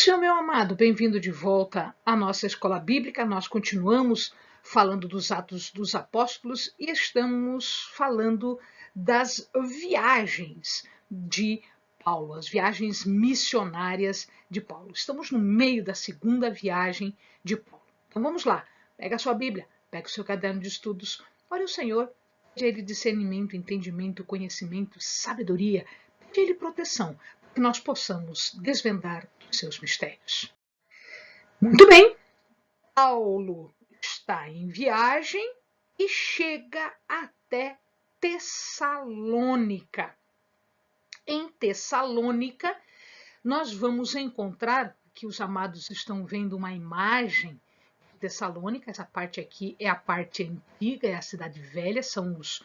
Senhor, meu amado, bem-vindo de volta à nossa escola bíblica. Nós continuamos falando dos Atos dos Apóstolos e estamos falando das viagens de Paulo, as viagens missionárias de Paulo. Estamos no meio da segunda viagem de Paulo. Então vamos lá, pega a sua Bíblia, pega o seu caderno de estudos, olha o Senhor, pede a Ele discernimento, entendimento, conhecimento, sabedoria, pede a Ele proteção, que nós possamos desvendar os seus mistérios. Muito bem, Paulo está em viagem e chega até Tessalônica. Em Tessalônica, nós vamos encontrar, que os amados estão vendo uma imagem de Tessalônica, essa parte aqui é a parte antiga, é a cidade velha, são os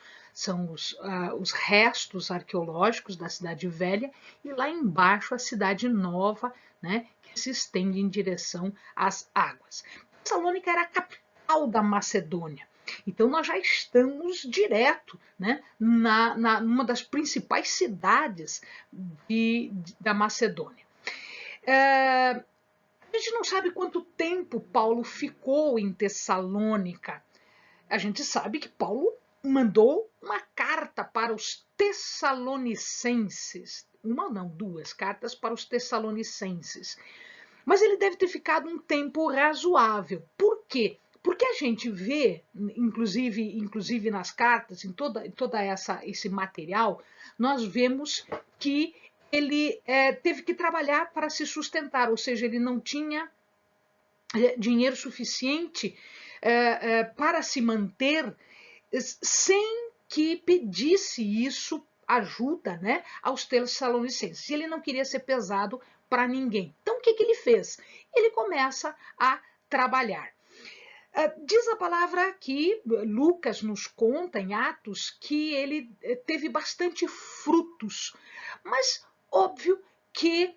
restos arqueológicos da cidade velha, e lá embaixo a cidade nova, né, que se estende em direção às águas. Tessalônica era a capital da Macedônia. Então nós já estamos direto, né, numa das principais cidades da Macedônia. A gente não sabe quanto tempo Paulo ficou em Tessalônica. A gente sabe que Paulo mandou uma carta para os tessalonicenses. Uma não, duas cartas para os tessalonicenses. Mas ele deve ter ficado um tempo razoável. Por quê? Porque a gente vê, inclusive nas cartas, em toda esse material, nós vemos que ele teve que trabalhar para se sustentar, ou seja, ele não tinha dinheiro suficiente para se manter sem que pedisse isso ajuda, né, aos tessalonicenses. Ele não queria ser pesado para ninguém. Então, o que ele fez? Ele começa a trabalhar. Diz a palavra que Lucas nos conta em Atos que ele teve bastante frutos, mas óbvio que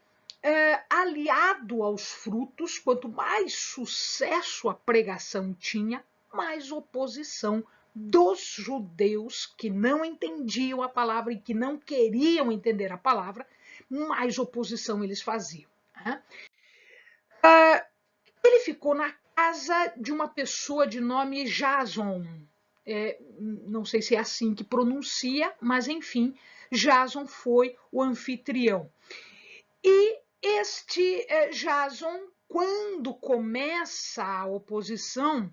aliado aos frutos, quanto mais sucesso a pregação tinha, mais oposição dos judeus que não entendiam a palavra e que não queriam entender a palavra, mais oposição eles faziam. Né? Ele ficou na casa de uma pessoa de nome Jason. Não sei se é assim que pronuncia, mas enfim, Jason foi o anfitrião. E este Jason, quando começa a oposição,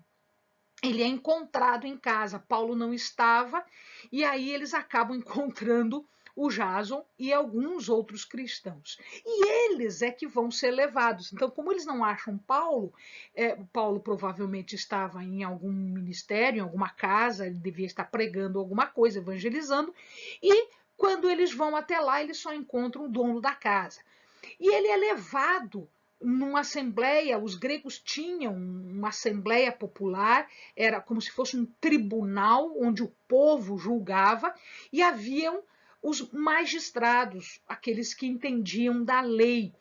ele é encontrado em casa. Paulo não estava, e aí eles acabam encontrando o Jason e alguns outros cristãos. E eles é que vão ser levados. Então, como eles não acham Paulo, Paulo provavelmente estava em algum ministério, em alguma casa, ele devia estar pregando alguma coisa, evangelizando, e quando eles vão até lá, eles só encontram o dono da casa. E ele é levado numa assembleia, os gregos tinham uma assembleia popular, era como se fosse um tribunal onde o povo julgava, e haviam os magistrados, aqueles que entendiam da lei.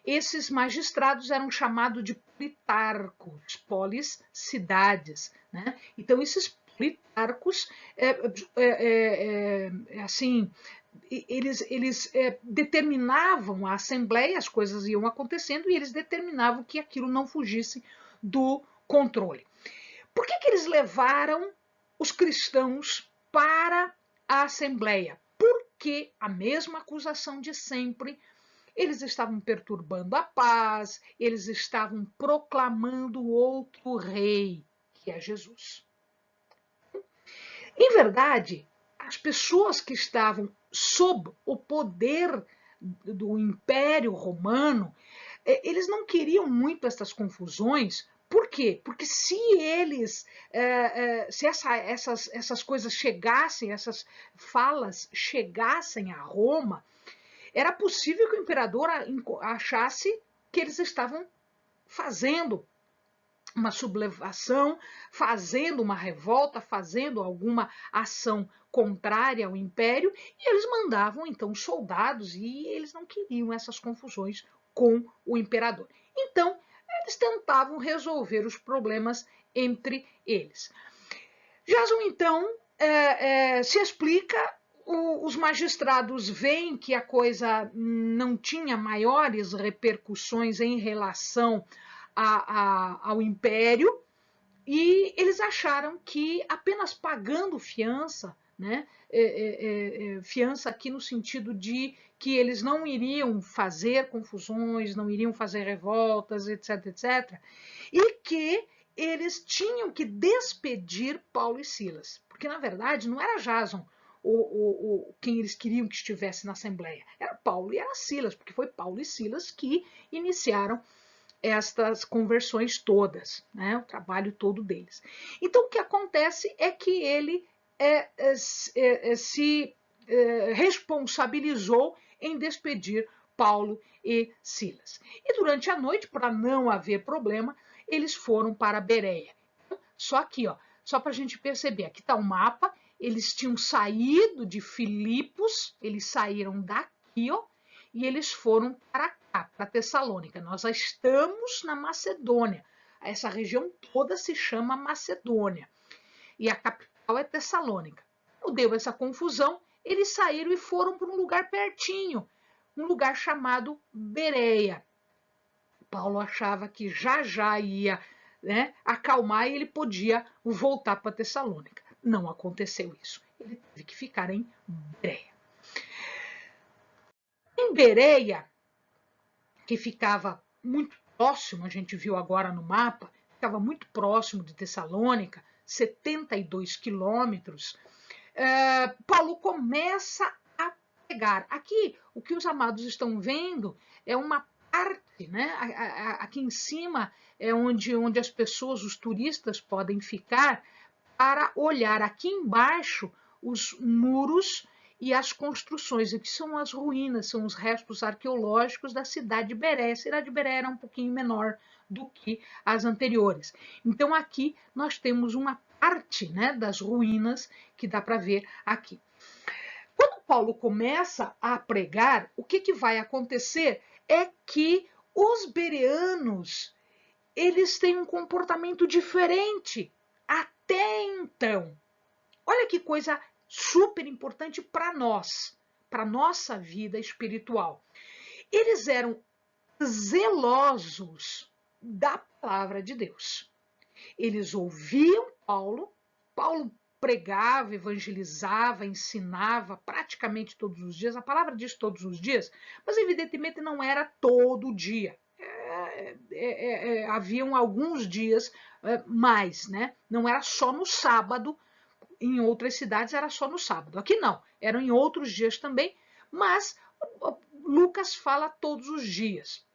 Esses magistrados eram chamados de politarcos, polis, cidades. Né? Então, esses politarcos, assim, eles determinavam a assembleia, as coisas iam acontecendo, e eles determinavam que aquilo não fugisse do controle. Por que eles levaram os cristãos para a assembleia? Porque a mesma acusação de sempre, eles estavam perturbando a paz, eles estavam proclamando outro rei, que é Jesus. Em verdade, as pessoas que estavam sob o poder do Império Romano, eles não queriam muito essas confusões. Por quê? Porque se essas coisas chegassem, essas falas chegassem a Roma, era possível que o imperador achasse que eles estavam fazendo uma sublevação, fazendo uma revolta, fazendo alguma ação contrária ao império, e eles mandavam então soldados, e eles não queriam essas confusões com o imperador. Então, eles tentavam resolver os problemas entre eles. Jason, então, se explica os magistrados veem que a coisa não tinha maiores repercussões em relação ao império, e eles acharam que apenas pagando fiança, né, fiança aqui no sentido de que eles não iriam fazer confusões, não iriam fazer revoltas, etc, etc, e que eles tinham que despedir Paulo e Silas, porque na verdade não era Jason quem eles queriam que estivesse na Assembleia, era Paulo e era Silas, porque foi Paulo e Silas que iniciaram estas conversões todas, né, o trabalho todo deles. Então, o que acontece é que ele se responsabilizou em despedir Paulo e Silas. E durante a noite, para não haver problema, eles foram para Bereia. Só aqui, ó, só para a gente perceber, aqui está o mapa, eles tinham saído de Filipos, eles saíram daqui, ó, e eles foram para cá, para Tessalônica. Nós já estamos na Macedônia. Essa região toda se chama Macedônia. E a capital é Tessalônica. Deu essa confusão, eles saíram e foram para um lugar pertinho, um lugar chamado Bereia. Paulo achava que já ia, né, acalmar e ele podia voltar para Tessalônica. Não aconteceu isso. Ele teve que ficar em Bereia. Em Bereia, que ficava muito próximo, a gente viu agora no mapa, ficava muito próximo de Tessalônica, 72 quilômetros, Paulo começa a pregar. Aqui, o que os amados estão vendo é uma parte, né? Aqui em cima é onde as pessoas, os turistas, podem ficar para olhar aqui embaixo os muros e as construções. Aqui são as ruínas, são os restos arqueológicos da cidade de Beré. A cidade de Beré era um pouquinho menor do que as anteriores. Então aqui nós temos uma parte, né, das ruínas que dá para ver aqui. Quando Paulo começa a pregar, o que vai acontecer é que os bereanos eles têm um comportamento diferente até então. Olha que coisa super importante para nós, para nossa vida espiritual. Eles eram zelosos da palavra de Deus. Eles ouviam Paulo pregava, evangelizava, ensinava praticamente todos os dias. A palavra diz todos os dias, mas evidentemente não era todo dia. Haviam alguns dias mais, né? Não era só no sábado. Em outras cidades era só no sábado. Aqui não, eram em outros dias também, mas Lucas fala todos os dias.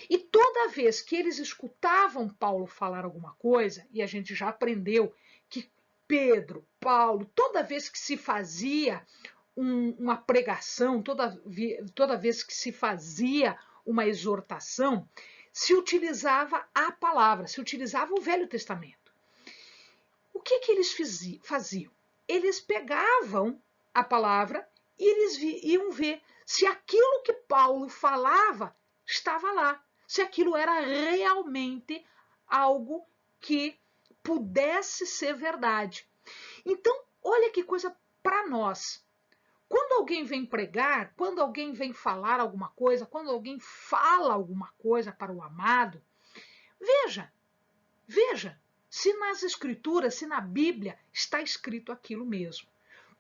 E toda vez que eles escutavam Paulo falar alguma coisa, e a gente já aprendeu que Pedro, Paulo, toda vez que se fazia uma pregação, toda vez que se fazia uma exortação, se utilizava a palavra, se utilizava o Velho Testamento. O que eles faziam? Eles pegavam a palavra e eles iam ver se aquilo que Paulo falava estava lá, se aquilo era realmente algo que pudesse ser verdade. Então, olha que coisa para nós. Quando alguém vem pregar, quando alguém vem falar alguma coisa, quando alguém fala alguma coisa para o amado, veja se nas escrituras, se na Bíblia está escrito aquilo mesmo.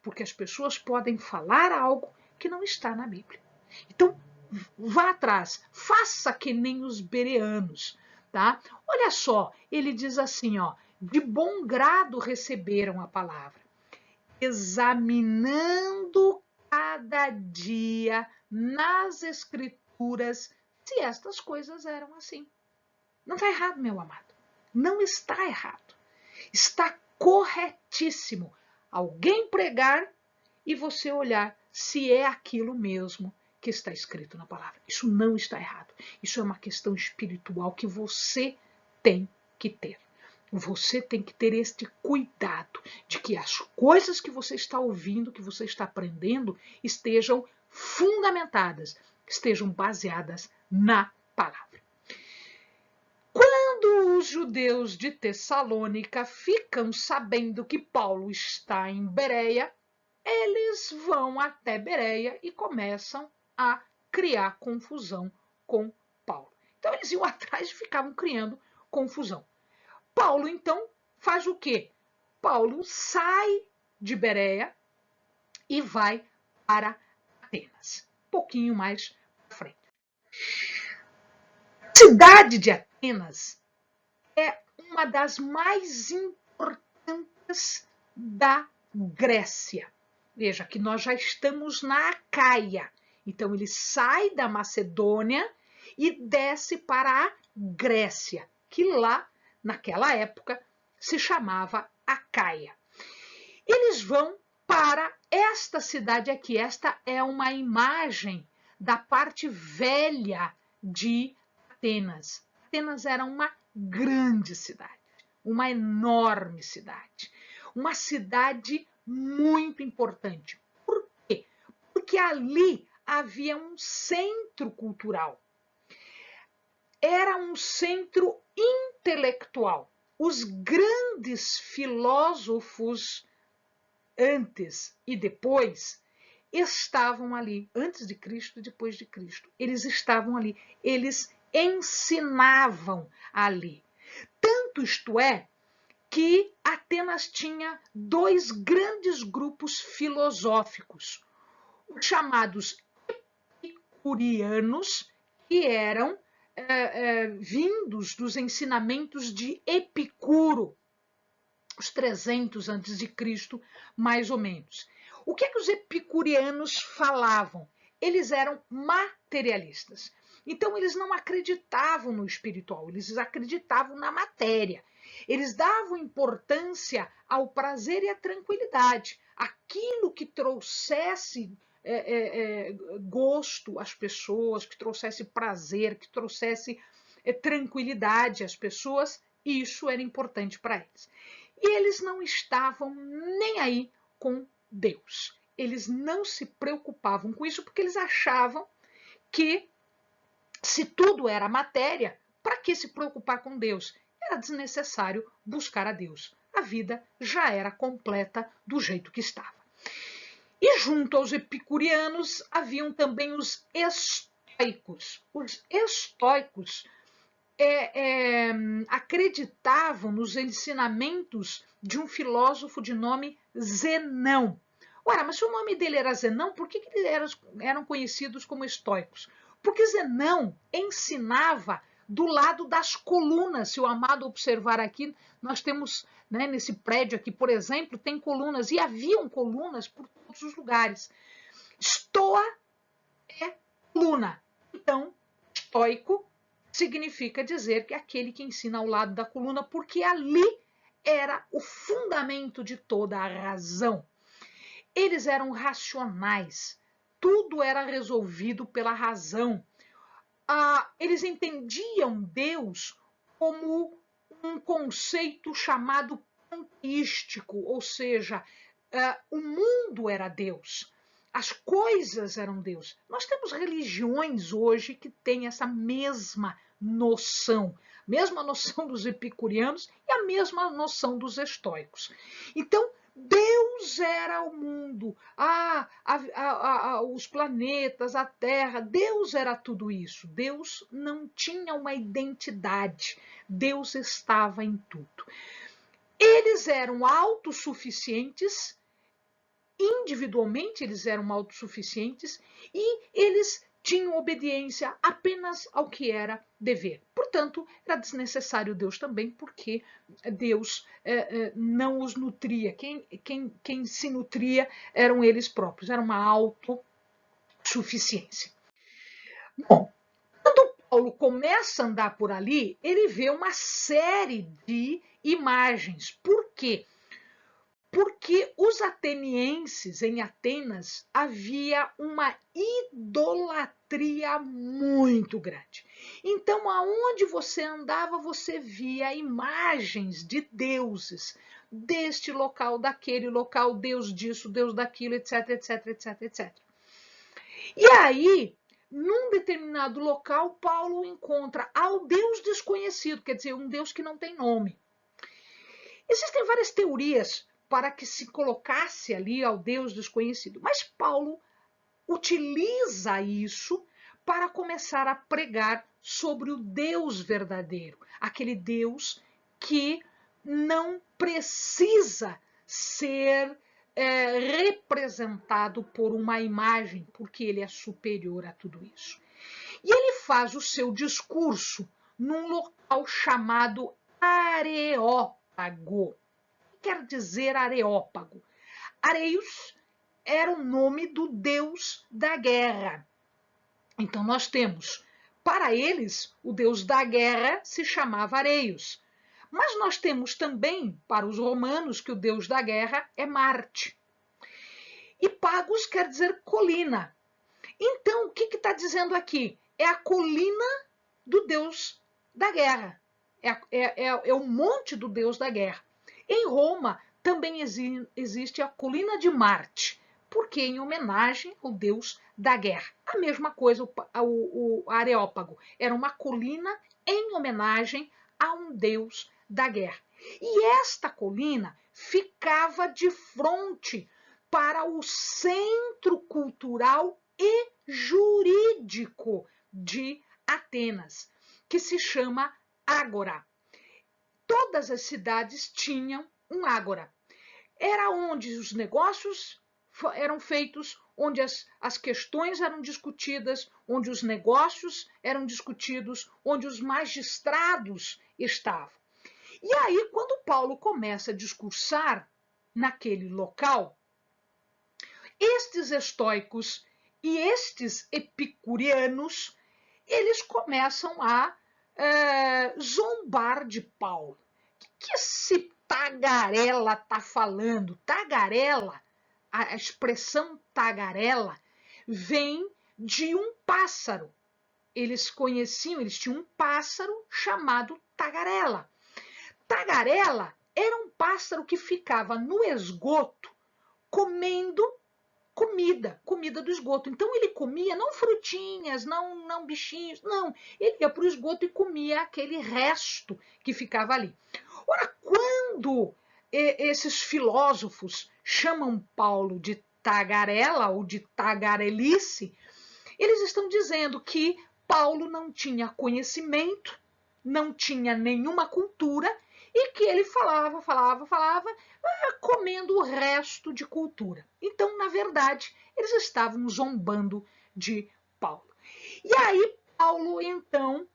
Porque as pessoas podem falar algo que não está na Bíblia. Então, vá atrás, faça que nem os bereanos, tá? Olha só, ele diz assim, ó, de bom grado receberam a palavra, examinando cada dia nas escrituras se estas coisas eram assim. Não está errado, meu amado. Não está errado. Está corretíssimo alguém pregar e você olhar se é aquilo mesmo que está escrito na palavra. Isso não está errado. Isso é uma questão espiritual que você tem que ter. Você tem que ter este cuidado de que as coisas que você está ouvindo, que você está aprendendo, estejam fundamentadas, estejam baseadas na palavra. Quando os judeus de Tessalônica ficam sabendo que Paulo está em Bereia, eles vão até Bereia e começam a criar confusão com Paulo. Então eles iam atrás e ficavam criando confusão. Paulo, então, faz o quê? Paulo sai de Bereia e vai para Atenas, um pouquinho mais para frente. A cidade de Atenas é uma das mais importantes da Grécia. Veja que nós já estamos na Acaia. Então ele sai da Macedônia e desce para a Grécia, que lá, naquela época, se chamava Acaia. Eles vão para esta cidade aqui. Esta é uma imagem da parte velha de Atenas. Atenas era uma grande cidade, uma enorme cidade, uma cidade muito importante. Por quê? Porque ali havia um centro cultural. Era um centro intelectual. Os grandes filósofos antes e depois estavam ali, antes de Cristo e depois de Cristo. Eles estavam ali, eles ensinavam ali. Tanto isto é que Atenas tinha dois grandes grupos filosóficos, os chamados epicurianos, que eram vindos dos ensinamentos de Epicuro, os 300 antes de Cristo, mais ou menos. O que os epicurianos falavam? Eles eram materialistas. Então, eles não acreditavam no espiritual, eles acreditavam na matéria. Eles davam importância ao prazer e à tranquilidade. Aquilo que trouxesse gosto às pessoas, que trouxesse prazer, que trouxesse tranquilidade às pessoas, isso era importante para eles. E eles não estavam nem aí com Deus. Eles não se preocupavam com isso porque eles achavam que se tudo era matéria, para que se preocupar com Deus? Era desnecessário buscar a Deus. A vida já era completa do jeito que estava. E junto aos epicurianos haviam também os estoicos. Os estoicos acreditavam nos ensinamentos de um filósofo de nome Zenão. Ora, mas se o nome dele era Zenão, por que eles eram conhecidos como estoicos? Porque Zenão ensinava do lado das colunas. Se o amado observar aqui, nós temos, né, nesse prédio aqui, por exemplo, tem colunas, e haviam colunas por todos os lugares. Stoa é coluna. Então, estoico significa dizer que é aquele que ensina ao lado da coluna, porque ali era o fundamento de toda a razão. Eles eram racionais, tudo era resolvido pela razão. Eles entendiam Deus como um conceito chamado panteístico, ou seja, o mundo era Deus. As coisas eram Deus. Nós temos religiões hoje que têm essa mesma noção dos epicurianos e a mesma noção dos estoicos. Então, Deus era o mundo, os planetas, a Terra, Deus era tudo isso. Deus não tinha uma identidade, Deus estava em tudo. Eles eram autossuficientes, individualmente eles eram autossuficientes e eles tinham obediência apenas ao que era dever. Portanto, era desnecessário Deus também, porque Deus não os nutria. Quem se nutria eram eles próprios, era uma autossuficiência. Bom, quando Paulo começa a andar por ali, ele vê uma série de imagens. Por quê? Porque os atenienses, em Atenas, havia uma idolatria muito grande. Então, aonde você andava, você via imagens de deuses, deste local, daquele local, Deus disso, Deus daquilo, etc, etc, etc, etc. E aí, num determinado local, Paulo encontra ao Deus desconhecido, quer dizer, um Deus que não tem nome. Existem várias teorias para que se colocasse ali ao Deus desconhecido. Mas Paulo utiliza isso para começar a pregar sobre o Deus verdadeiro, aquele Deus que não precisa ser representado por uma imagem, porque ele é superior a tudo isso. E ele faz o seu discurso num local chamado Areópago. O que quer dizer Areópago? Areios era o nome do deus da guerra. Então nós temos, para eles, o deus da guerra se chamava Areios. Mas nós temos também, para os romanos, que o deus da guerra é Marte. E Pagos quer dizer colina. Então, o que está dizendo aqui? É a colina do deus da guerra. É o monte do deus da guerra. Em Roma, também existe a colina de Marte, porque em homenagem ao deus da guerra. A mesma coisa, o Areópago. Era uma colina em homenagem a um deus da guerra. E esta colina ficava de frente para o centro cultural e jurídico de Atenas, que se chama Ágora. Todas as cidades tinham um ágora. Era onde os negócios eram feitos, onde as questões eram discutidas, onde os negócios eram discutidos, onde os magistrados estavam. E aí, quando Paulo começa a discursar naquele local, estes estoicos e estes epicureanos, eles começam a zombar de Paulo. O que esse tagarela está falando? Tagarela, a expressão tagarela, vem de um pássaro. Eles tinham um pássaro chamado tagarela. Tagarela era um pássaro que ficava no esgoto comendo comida do esgoto. Então ele comia não frutinhas, não bichinhos, não. Ele ia para o esgoto e comia aquele resto que ficava ali. Ora, quando esses filósofos chamam Paulo de tagarela ou de tagarelice, eles estão dizendo que Paulo não tinha conhecimento, não tinha nenhuma cultura e que ele falava, comendo o resto de cultura. Então, na verdade, eles estavam zombando de Paulo. E aí, Paulo, então,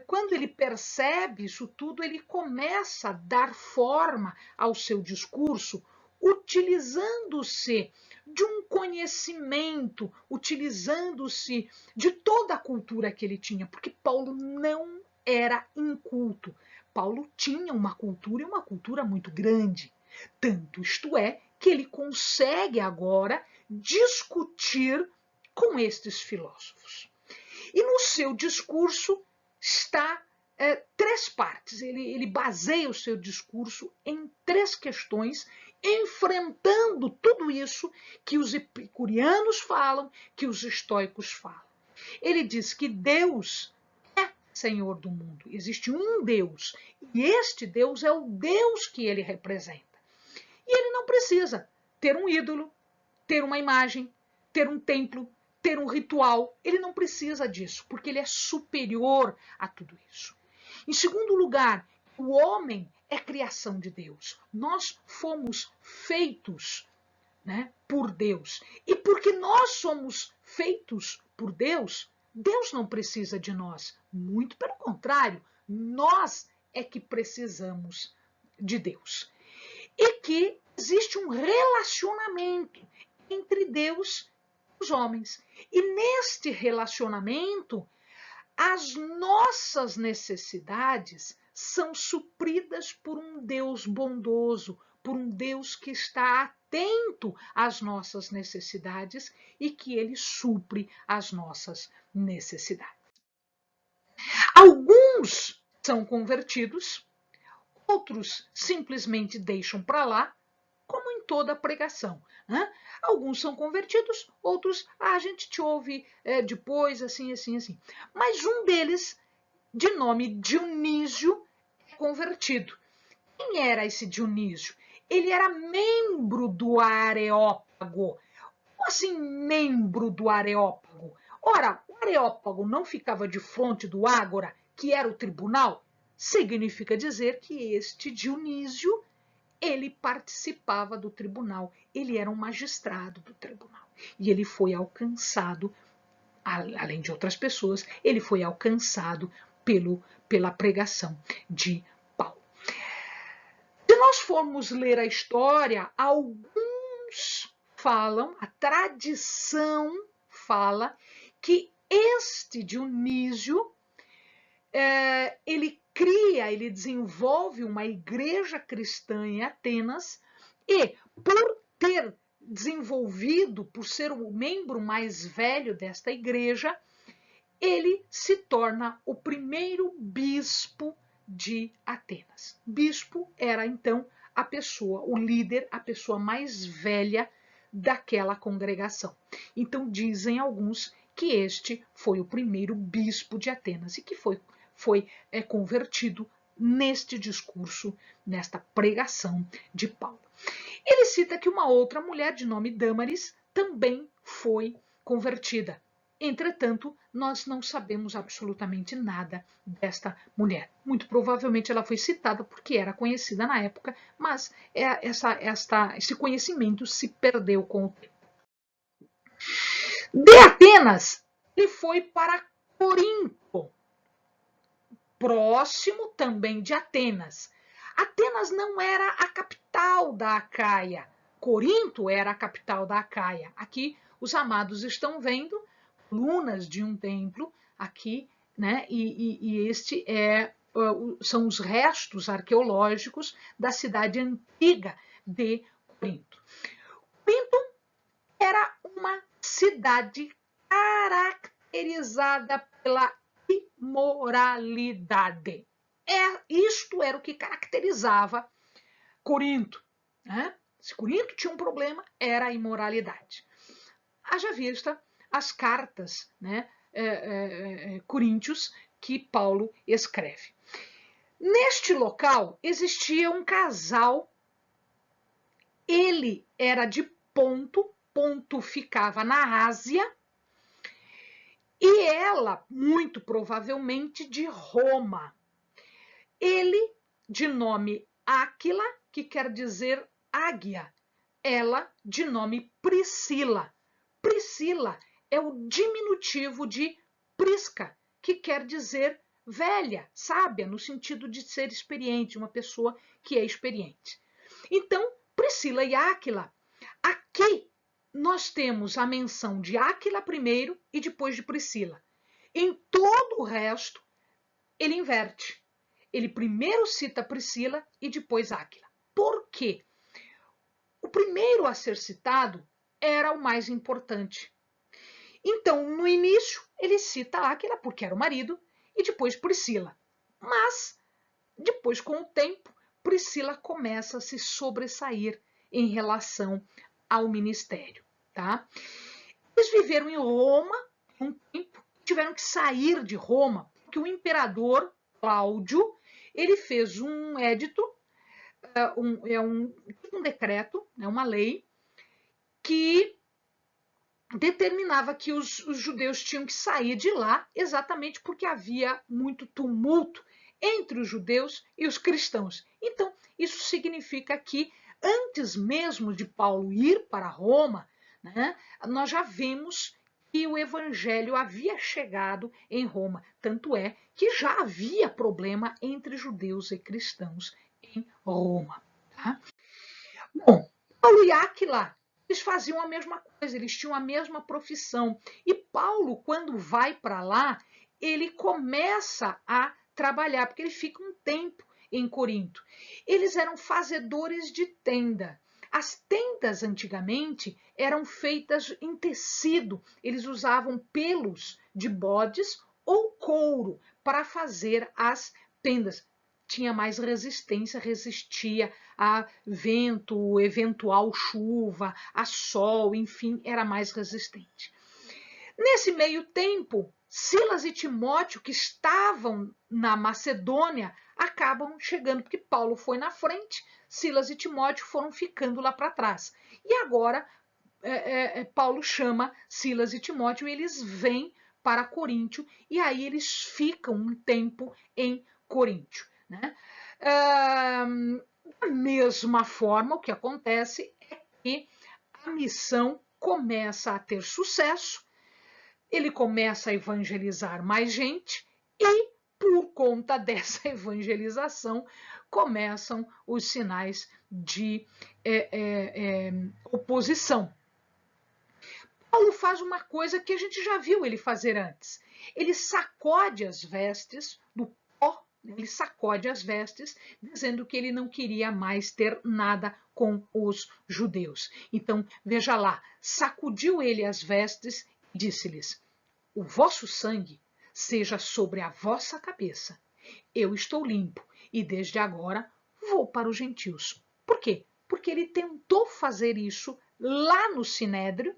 quando ele percebe isso tudo, ele começa a dar forma ao seu discurso, utilizando-se de um conhecimento, utilizando-se de toda a cultura que ele tinha, porque Paulo não era inculto. Paulo tinha uma cultura e uma cultura muito grande. Tanto isto é que ele consegue agora discutir com estes filósofos. E no seu discurso está três partes. Ele baseia o seu discurso em três questões, enfrentando tudo isso que os epicurianos falam, que os estoicos falam. Ele diz que Deus é Senhor do mundo. Existe um Deus. E este Deus é o Deus que ele representa. E ele não precisa ter um ídolo, ter uma imagem, ter um templo, ter um ritual. Ele não precisa disso, porque ele é superior a tudo isso. Em segundo lugar, o homem é criação de Deus. Nós fomos feitos, né, por Deus. E porque nós somos feitos por Deus, Deus não precisa de nós. Muito pelo contrário, nós é que precisamos de Deus. E que existe um relacionamento entre Deus e os homens. E neste relacionamento, as nossas necessidades são supridas por um Deus bondoso, por um Deus que está atento às nossas necessidades e que ele supre as nossas necessidades. Alguns são convertidos, outros simplesmente deixam para lá, como em toda pregação. Né? Alguns são convertidos, outros, a gente te ouve depois, assim. Mas um deles, de nome Dionísio, é convertido. Quem era esse Dionísio? Ele era membro do Areópago. Como assim membro do Areópago? Ora, o Areópago não ficava de frente do Ágora, que era o tribunal? Significa dizer que este Dionísio, ele participava do tribunal, ele era um magistrado do tribunal. E ele foi alcançado, além de outras pessoas, ele foi alcançado pela pregação de Paulo. Se nós formos ler a história, alguns falam, a tradição fala, que este Dionísio, ele desenvolve uma igreja cristã em Atenas e, por ter desenvolvido, por ser o membro mais velho desta igreja, ele se torna o primeiro bispo de Atenas. Bispo era, então, a pessoa, o líder, a pessoa mais velha daquela congregação. Então, dizem alguns que este foi o primeiro bispo de Atenas e que foi convertido neste discurso, nesta pregação de Paulo. Ele cita que uma outra mulher de nome Dâmaris também foi convertida. Entretanto, nós não sabemos absolutamente nada desta mulher. Muito provavelmente ela foi citada porque era conhecida na época, mas esse conhecimento se perdeu com o tempo. De Atenas, ele foi para Corinto, próximo também de Atenas. Atenas não era a capital da Acaia. Corinto era a capital da Acaia. Aqui os amados estão vendo colunas de um templo aqui, né? E este são os restos arqueológicos da cidade antiga de Corinto. Corinto era uma cidade caracterizada pela imoralidade. Isto era o que caracterizava Corinto. Né? Se Corinto tinha um problema, era a imoralidade. Haja vista as cartas, né, coríntios que Paulo escreve. Neste local existia um casal, ele era de Ponto, Ponto ficava na Ásia, e ela, muito provavelmente, de Roma. Ele, de nome Áquila, que quer dizer águia. Ela, de nome Priscila. Priscila é o diminutivo de Prisca, que quer dizer velha, sábia, no sentido de ser experiente, uma pessoa que é experiente. Então, Priscila e Áquila, aqui nós temos a menção de Áquila primeiro e depois de Priscila. Em todo o resto, ele inverte. Ele primeiro cita Priscila e depois Áquila. Por quê? O primeiro a ser citado era o mais importante. Então, no início, ele cita Áquila, porque era o marido, e depois Priscila. Mas, depois, com o tempo, Priscila começa a se sobressair em relação ao ministério. Tá? Eles viveram em Roma um tempo, tiveram que sair de Roma, porque o imperador Cláudio, ele fez um édito, um decreto, uma lei, que determinava que os judeus tinham que sair de lá, exatamente porque havia muito tumulto entre os judeus e os cristãos. Então, isso significa que, antes mesmo de Paulo ir para Roma, né, nós já vemos que o evangelho havia chegado em Roma. Tanto é que já havia problema entre judeus e cristãos em Roma. Tá? Bom, Paulo e Áquila, eles faziam a mesma coisa, eles tinham a mesma profissão. E Paulo, quando vai para lá, ele começa a trabalhar, porque ele fica um tempo em Corinto. Eles eram fazedores de tenda. As tendas antigamente eram feitas em tecido, eles usavam pelos de bodes ou couro para fazer as tendas. Tinha mais resistência, resistia a vento, eventual chuva, a sol, enfim, era mais resistente. Nesse meio tempo, Silas e Timóteo, que estavam na Macedônia, acabam chegando, porque Paulo foi na frente, Silas e Timóteo foram ficando lá para trás. E agora Paulo chama Silas e Timóteo e eles vêm para Coríntio, e aí eles ficam um tempo em Coríntio, né? Da mesma forma, o que acontece é que a missão começa a ter sucesso, ele começa a evangelizar mais gente e, por conta dessa evangelização, começam os sinais de oposição. Paulo faz uma coisa que a gente já viu ele fazer antes. Ele sacode as vestes do pó, ele sacode as vestes, dizendo que ele não queria mais ter nada com os judeus. Então, veja lá, sacudiu ele as vestes e disse-lhes: o vosso sangue seja sobre a vossa cabeça. Eu estou limpo e desde agora vou para os gentios. Por quê? Porque ele tentou fazer isso lá no Sinédrio,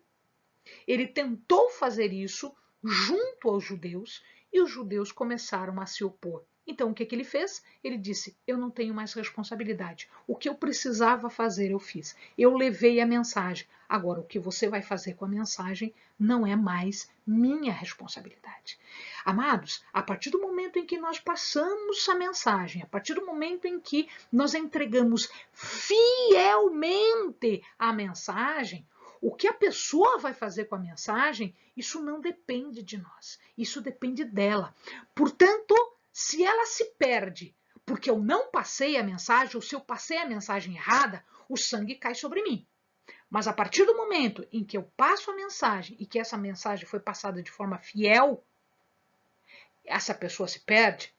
ele tentou fazer isso junto aos judeus e os judeus começaram a se opor. Então, o que ele fez? Ele disse: eu não tenho mais responsabilidade. O que eu precisava fazer, eu fiz. Eu levei a mensagem. Agora, o que você vai fazer com a mensagem não é mais minha responsabilidade. Amados, a partir do momento em que nós passamos a mensagem, a partir do momento em que nós entregamos fielmente a mensagem, o que a pessoa vai fazer com a mensagem, isso não depende de nós, isso depende dela. Portanto, se ela se perde porque eu não passei a mensagem, ou se eu passei a mensagem errada, o sangue cai sobre mim. Mas a partir do momento em que eu passo a mensagem e que essa mensagem foi passada de forma fiel, essa pessoa se perde,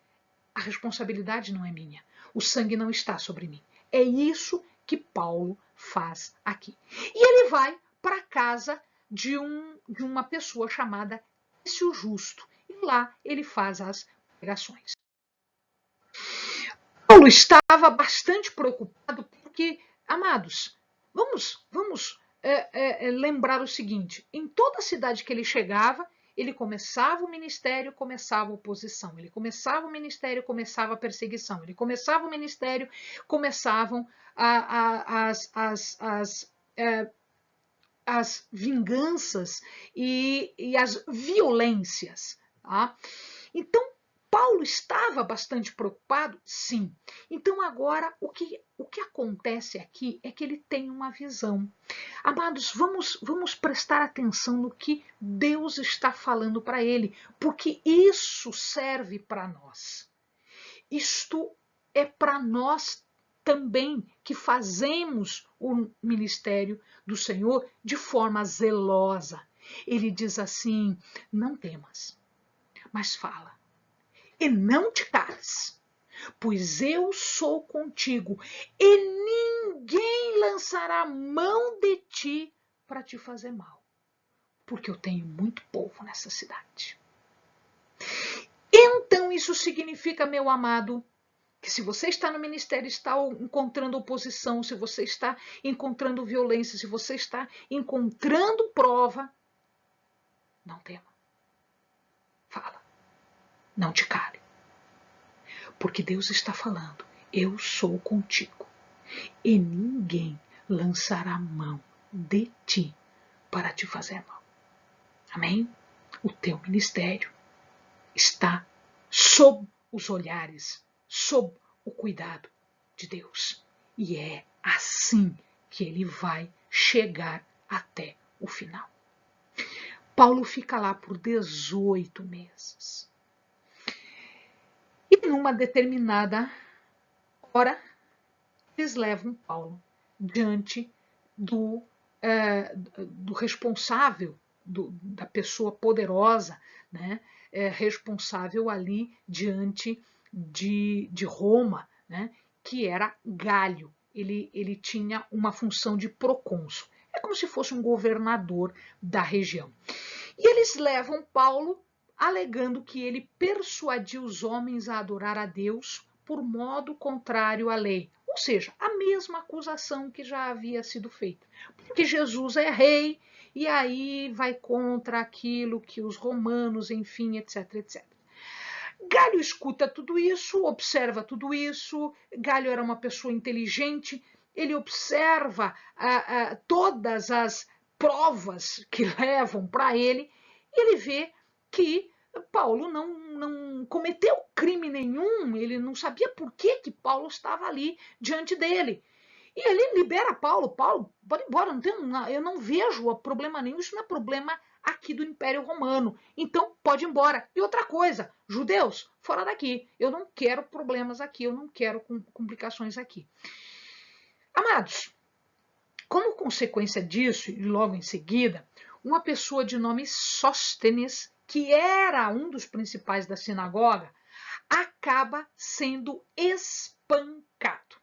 a responsabilidade não é minha. O sangue não está sobre mim. É isso que Paulo faz aqui. E ele vai para a casa de uma pessoa chamada Tício Justo. E lá ele faz as pregações. Paulo estava bastante preocupado porque, amados, vamos lembrar o seguinte: em toda cidade que ele chegava, ele começava o ministério, começava a oposição. Ele começava o ministério, começava a perseguição. Ele começava o ministério, começavam as vinganças e as violências. Tá? Então, Paulo estava bastante preocupado? Sim. Então, agora, o que acontece aqui é que ele tem uma visão. Amados, vamos prestar atenção no que Deus está falando para ele, porque isso serve para nós. Isto é para nós também que fazemos o ministério do Senhor de forma zelosa. Ele diz assim: não temas, mas fala. E não te cales, pois eu sou contigo, e ninguém lançará mão de ti para te fazer mal, porque eu tenho muito povo nessa cidade. Então isso significa, meu amado, que se você está no ministério, está encontrando oposição, se você está encontrando violência, se você está encontrando prova, não tema. Fala. Não te cale. Porque Deus está falando: eu sou contigo, e ninguém lançará mão de ti para te fazer mal. Amém? O teu ministério está sob os olhares, sob o cuidado de Deus. E é assim que ele vai chegar até o final. Paulo fica lá por 18 meses. E numa determinada hora, eles levam Paulo diante do responsável, da pessoa poderosa, né, responsável ali diante de Roma, né, que era Gálio. Ele tinha uma função de procônsul. É como se fosse um governador da região. E eles levam Paulo alegando que ele persuadiu os homens a adorar a Deus por modo contrário à lei. Ou seja, a mesma acusação que já havia sido feita. Porque Jesus é rei e aí vai contra aquilo que os romanos, enfim, etc, etc. Galho escuta tudo isso, observa tudo isso. Galho era uma pessoa inteligente, ele observa todas as provas que levam para ele, e ele vê que Paulo não cometeu crime nenhum, ele não sabia por que Paulo estava ali diante dele. E ele libera Paulo. Paulo, pode ir embora, eu não vejo problema nenhum, isso não é problema aqui do Império Romano. Então, pode ir embora. E outra coisa, judeus, fora daqui. Eu não quero problemas aqui, eu não quero complicações aqui. Amados, como consequência disso, e logo em seguida, uma pessoa de nome Sóstenes, que era um dos principais da sinagoga, acaba sendo espancado.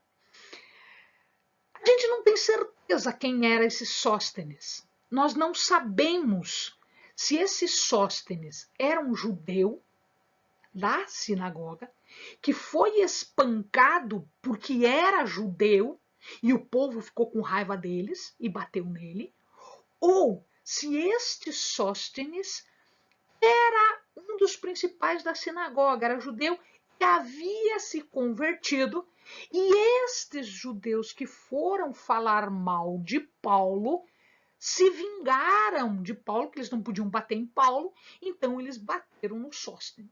A gente não tem certeza quem era esse Sóstenes. Nós não sabemos se esse Sóstenes era um judeu da sinagoga que foi espancado porque era judeu e o povo ficou com raiva deles e bateu nele, ou se este Sóstenes era um dos principais da sinagoga, era judeu que havia se convertido, e estes judeus que foram falar mal de Paulo se vingaram de Paulo, que eles não podiam bater em Paulo, então eles bateram no Sóstenes.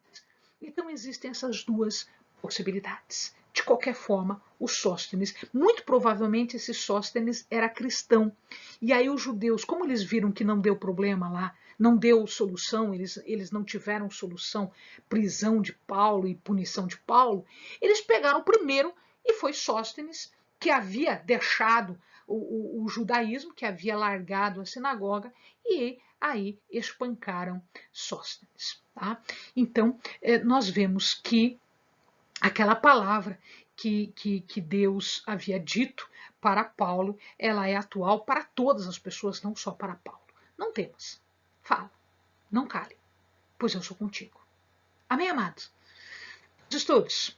Então existem essas duas possibilidades. De qualquer forma, o Sóstenes, muito provavelmente esse Sóstenes era cristão. E aí os judeus, como eles viram que não deu problema lá, não deu solução, eles não tiveram solução, prisão de Paulo e punição de Paulo, eles pegaram o primeiro e foi Sóstenes, que havia deixado o judaísmo, que havia largado a sinagoga, e aí espancaram Sóstenes. Tá? Então, nós vemos que aquela palavra que Deus havia dito para Paulo, ela é atual para todas as pessoas, não só para Paulo. Não temas, fala, não cale, pois eu sou contigo. Amém, amados? Estudos.